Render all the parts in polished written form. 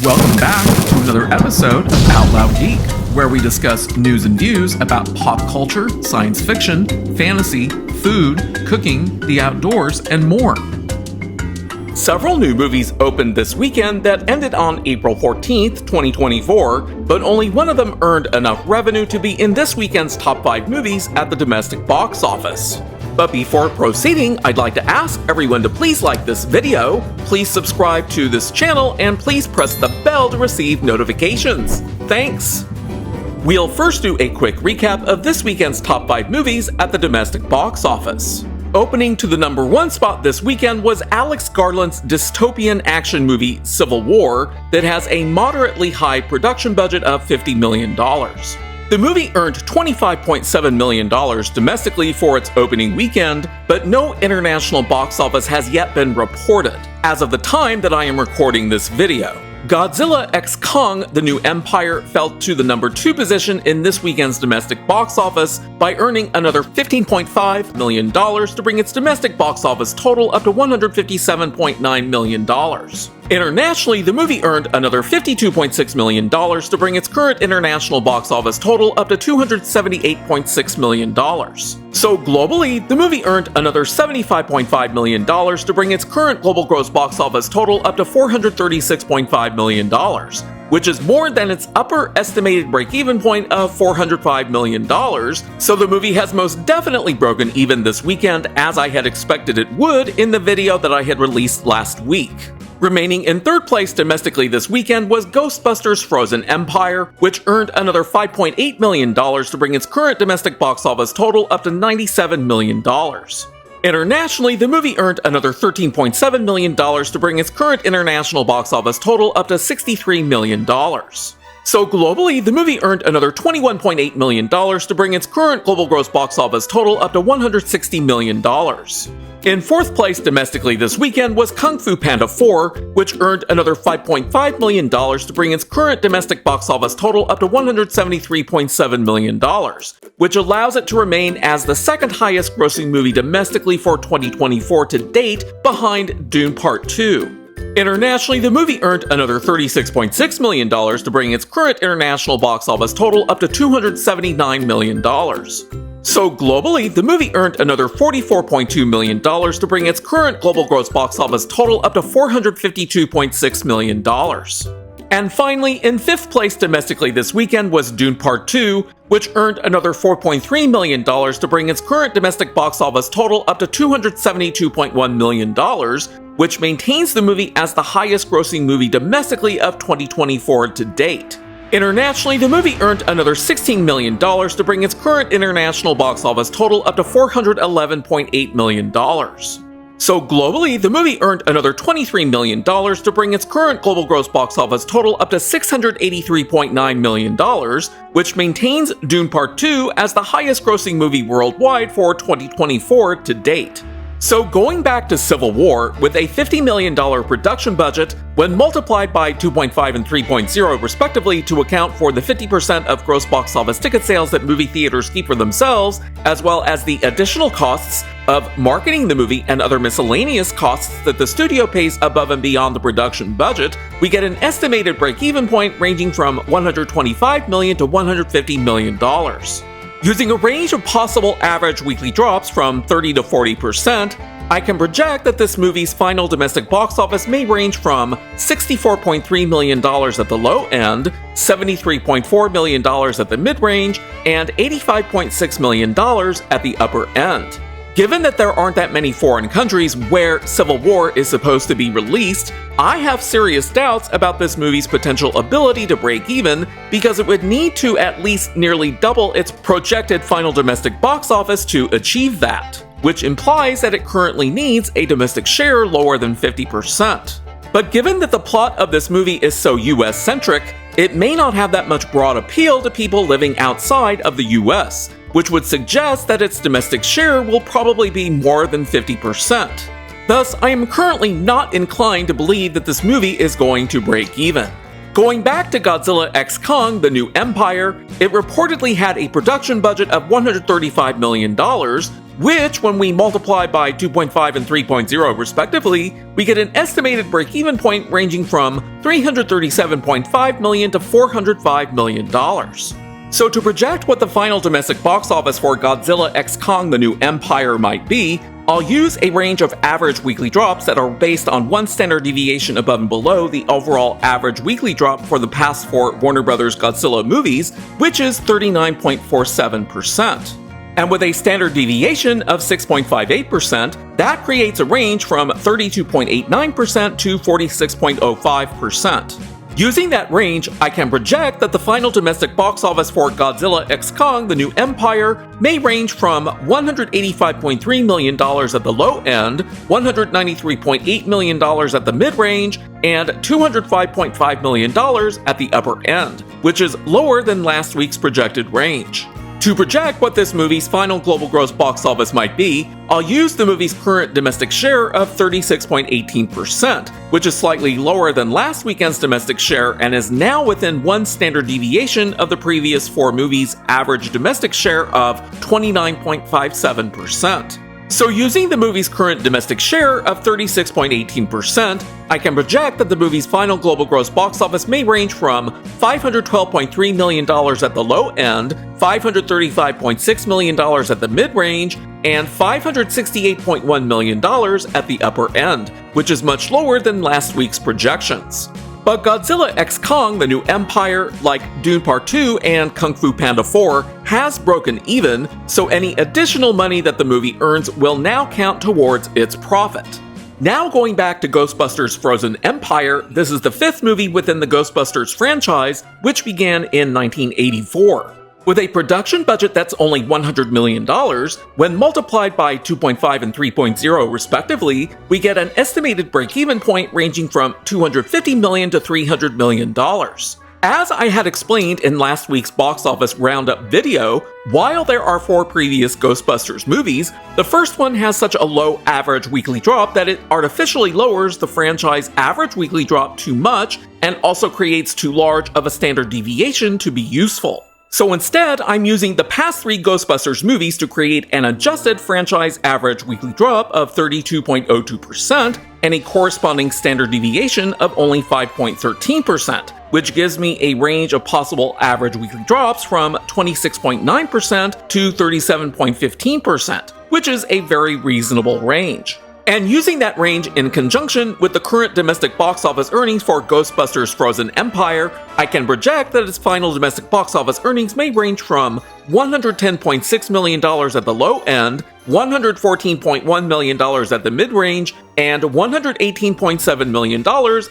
Welcome back to another episode of Out Loud Geek, where we discuss news and views about pop culture, science fiction, fantasy, food, cooking, the outdoors, and more. Several new movies opened this weekend that ended on April 14th, 2024, but only one of them earned enough revenue to be in this weekend's top 5 movies at the domestic box office. But before proceeding, I'd like to ask everyone to please like this video, please subscribe to this channel, and please press the bell to receive notifications. Thanks! We'll first do a quick recap of this weekend's top 5 movies at the domestic box office. Opening to the number 1 spot this weekend was Alex Garland's dystopian action movie Civil War that has a moderately high production budget of $50 million. The movie earned $25.7 million domestically for its opening weekend, but no international box office has yet been reported, as of the time that I am recording this video. Godzilla x Kong: The New Empire fell to the number 2 position in this weekend's domestic box office by earning another $15.5 million to bring its domestic box office total up to $157.9 million. Internationally, the movie earned another $52.6 million to bring its current international box office total up to $278.6 million. So globally, the movie earned another $75.5 million to bring its current global gross box office total up to $436.5 million, which is more than its upper estimated break-even point of $405 million, so the movie has most definitely broken even this weekend, as I had expected it would in the video that I had released last week. Remaining in third place domestically this weekend was Ghostbusters: Frozen Empire, which earned another $5.8 million to bring its current domestic box office total up to $97 million. Internationally, the movie earned another $13.7 million to bring its current international box office total up to $63 million. So globally, the movie earned another $21.8 million to bring its current global gross box office total up to $160 million. In fourth place domestically this weekend was Kung Fu Panda 4, which earned another $5.5 million to bring its current domestic box office total up to $173.7 million, which allows it to remain as the second highest grossing movie domestically for 2024 to date, behind Dune Part 2. Internationally, the movie earned another $36.6 million to bring its current international box office total up to $279 million. So globally, the movie earned another $44.2 million to bring its current global gross box office total up to $452.6 million. And finally, in fifth place domestically this weekend was Dune Part 2, which earned another $4.3 million to bring its current domestic box office total up to $272.1 million, which maintains the movie as the highest grossing movie domestically of 2024 to date. Internationally, the movie earned another $16 million to bring its current international box office total up to $411.8 million. So globally, the movie earned another $23 million to bring its current global gross box office total up to $683.9 million, which maintains Dune Part 2 as the highest grossing movie worldwide for 2024 to date. So going back to Civil War, with a $50 million production budget, when multiplied by 2.5 and 3.0 respectively to account for the 50% of gross box office ticket sales that movie theaters keep for themselves, as well as the additional costs of marketing the movie and other miscellaneous costs that the studio pays above and beyond the production budget, we get an estimated break-even point ranging from $125 million to $150 million. Using a range of possible average weekly drops from 30 to 40%, I can project that this movie's final domestic box office may range from $64.3 million at the low end, $73.4 million at the mid-range, and $85.6 million at the upper end. Given that there aren't that many foreign countries where Civil War is supposed to be released, I have serious doubts about this movie's potential ability to break even, because it would need to at least nearly double its projected final domestic box office to achieve that, which implies that it currently needs a domestic share lower than 50%. But given that the plot of this movie is so US-centric, it may not have that much broad appeal to people living outside of the US, which would suggest that its domestic share will probably be more than 50%. Thus, I am currently not inclined to believe that this movie is going to break even. Going back to Godzilla x Kong: The New Empire, it reportedly had a production budget of $135 million, which, when we multiply by 2.5 and 3.0 respectively, we get an estimated break-even point ranging from $337.5 million to $405 million. So to project what the final domestic box office for Godzilla x Kong: The New Empire might be, I'll use a range of average weekly drops that are based on one standard deviation above and below the overall average weekly drop for the past 4 Warner Bros. Godzilla movies, which is 39.47%. And with a standard deviation of 6.58%, that creates a range from 32.89% to 46.05%. Using that range, I can project that the final domestic box office for Godzilla x Kong: The New Empire may range from $185.3 million at the low end, $193.8 million at the mid-range, and $205.5 million at the upper end, which is lower than last week's projected range. To project what this movie's final global gross box office might be, I'll use the movie's current domestic share of 36.18%, which is slightly lower than last weekend's domestic share and is now within one standard deviation of the previous 4 movies' average domestic share of 29.57%. So using the movie's current domestic share of 36.18%, I can project that the movie's final global gross box office may range from $512.3 million at the low end, $535.6 million at the mid-range, and $568.1 million at the upper end, which is much lower than last week's projections. But Godzilla x Kong: The New Empire, like Dune Part 2 and Kung Fu Panda 4, has broken even, so any additional money that the movie earns will now count towards its profit. Now going back to Ghostbusters: Frozen Empire, this is the 5th movie within the Ghostbusters franchise, which began in 1984. With a production budget that's only $100 million, when multiplied by 2.5 and 3.0 respectively, we get an estimated break-even point ranging from $250 million to $300 million. As I had explained in last week's box office roundup video, while there are 4 previous Ghostbusters movies, the first one has such a low average weekly drop that it artificially lowers the franchise average weekly drop too much and also creates too large of a standard deviation to be useful. So instead, I'm using the past 3 Ghostbusters movies to create an adjusted franchise average weekly drop of 32.02% and a corresponding standard deviation of only 5.13%, which gives me a range of possible average weekly drops from 26.9% to 37.15%, which is a very reasonable range. And using that range in conjunction with the current domestic box office earnings for Ghostbusters: Frozen Empire, I can project that its final domestic box office earnings may range from $110.6 million at the low end, $114.1 million at the mid-range, and $118.7 million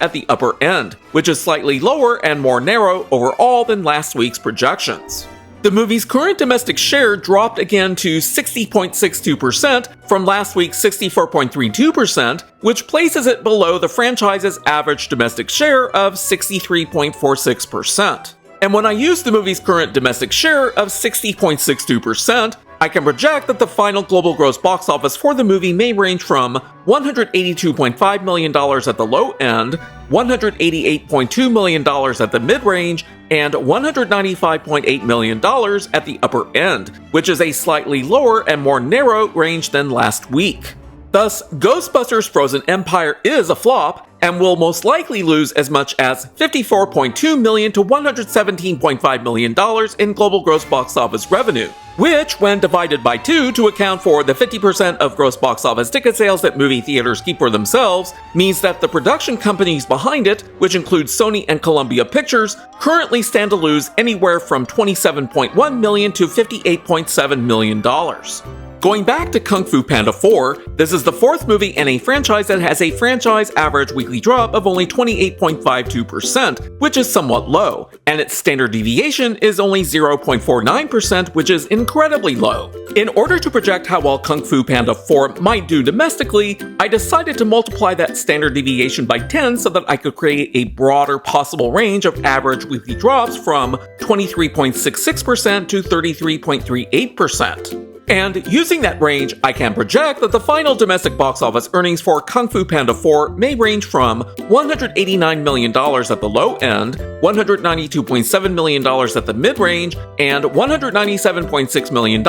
at the upper end, which is slightly lower and more narrow overall than last week's projections. The movie's current domestic share dropped again to 60.62% from last week's 64.32%, which places it below the franchise's average domestic share of 63.46%. And when I use the movie's current domestic share of 60.62%, I can project that the final global gross box office for the movie may range from $182.5 million at the low end, $188.2 million at the mid-range, and $195.8 million at the upper end, which is a slightly lower and more narrow range than last week. Thus, Ghostbusters: Frozen Empire is a flop, and will most likely lose as much as $54.2 million to $117.5 million in global gross box office revenue, which, when divided by 2 to account for the 50% of gross box office ticket sales that movie theaters keep for themselves, means that the production companies behind it, which include Sony and Columbia Pictures, currently stand to lose anywhere from $27.1 million to $58.7 million. Going back to Kung Fu Panda 4, this is the 4th movie in a franchise that has a franchise average weekly drop of only 28.52%, which is somewhat low, and its standard deviation is only 0.49%, which is incredibly low. In order to project how well Kung Fu Panda 4 might do domestically, I decided to multiply that standard deviation by 10 so that I could create a broader possible range of average weekly drops from 23.66% to 33.38%. And using that range, I can project that the final domestic box office earnings for Kung Fu Panda 4 may range from $189 million at the low end, $192.7 million at the mid-range, and $197.6 million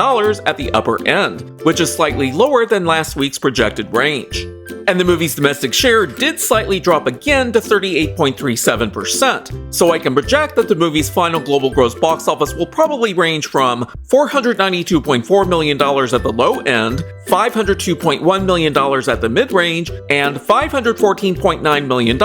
at the upper end, which is slightly lower than last week's projected range. And the movie's domestic share did slightly drop again to 38.37%, so I can project that the movie's final global gross box office will probably range from $492.4 million at the low end, $502.1 million at the mid-range, and $514.9 million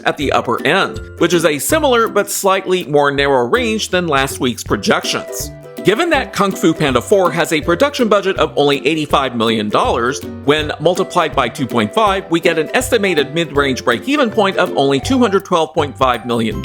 at the upper end, which is a similar but slightly more narrow range than last week's projections. Given that Kung Fu Panda 4 has a production budget of only $85 million, when multiplied by 2.5, we get an estimated mid-range break-even point of only $212.5 million.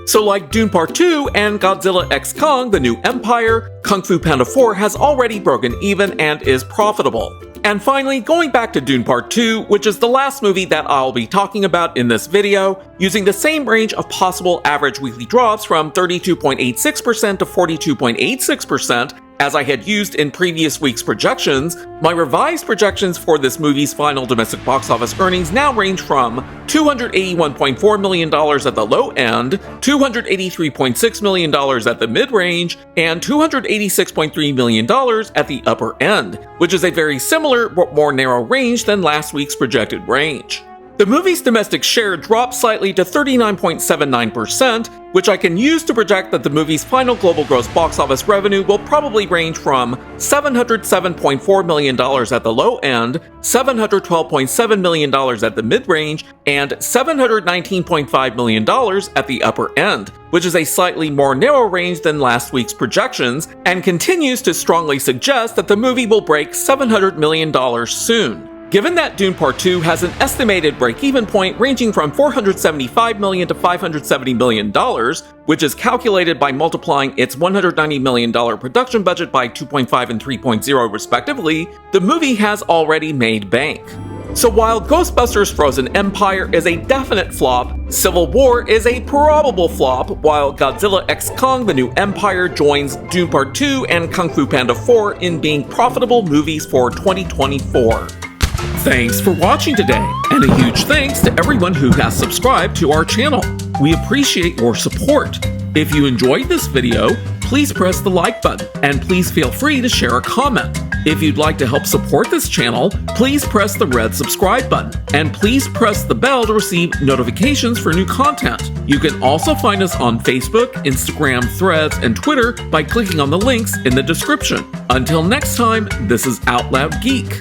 So like Dune Part 2 and Godzilla x Kong: The New Empire, Kung Fu Panda 4 has already broken even and is profitable. And finally, going back to Dune Part 2, which is the last movie that I'll be talking about in this video, using the same range of possible average weekly drops from 32.86% to 42.86%, as I had used in previous week's projections, my revised projections for this movie's final domestic box office earnings now range from $281.4 million at the low end, $283.6 million at the mid-range, and $286.3 million at the upper end, which is a very similar but more narrow range than last week's projected range. The movie's domestic share dropped slightly to 39.79%, which I can use to project that the movie's final global gross box office revenue will probably range from $707.4 million at the low end, $712.7 million at the mid-range, and $719.5 million at the upper end, which is a slightly more narrow range than last week's projections, and continues to strongly suggest that the movie will break $700 million soon. Given that Dune Part 2 has an estimated break-even point ranging from $475 million to $570 million, which is calculated by multiplying its $190 million production budget by 2.5 and 3.0 respectively, the movie has already made bank. So while Ghostbusters Frozen Empire is a definite flop, Civil War is a probable flop, while Godzilla x Kong: The New Empire joins Dune Part 2 and Kung Fu Panda 4 in being profitable movies for 2024. Thanks for watching today, and a huge thanks to everyone who has subscribed to our channel. We appreciate your support. If you enjoyed this video, please press the like button, and please feel free to share a comment. If you'd like to help support this channel, please press the red subscribe button, and please press the bell to receive notifications for new content. You can also find us on Facebook, Instagram, Threads, and Twitter by clicking on the links in the description. Until next time, this is Out Loud Geek.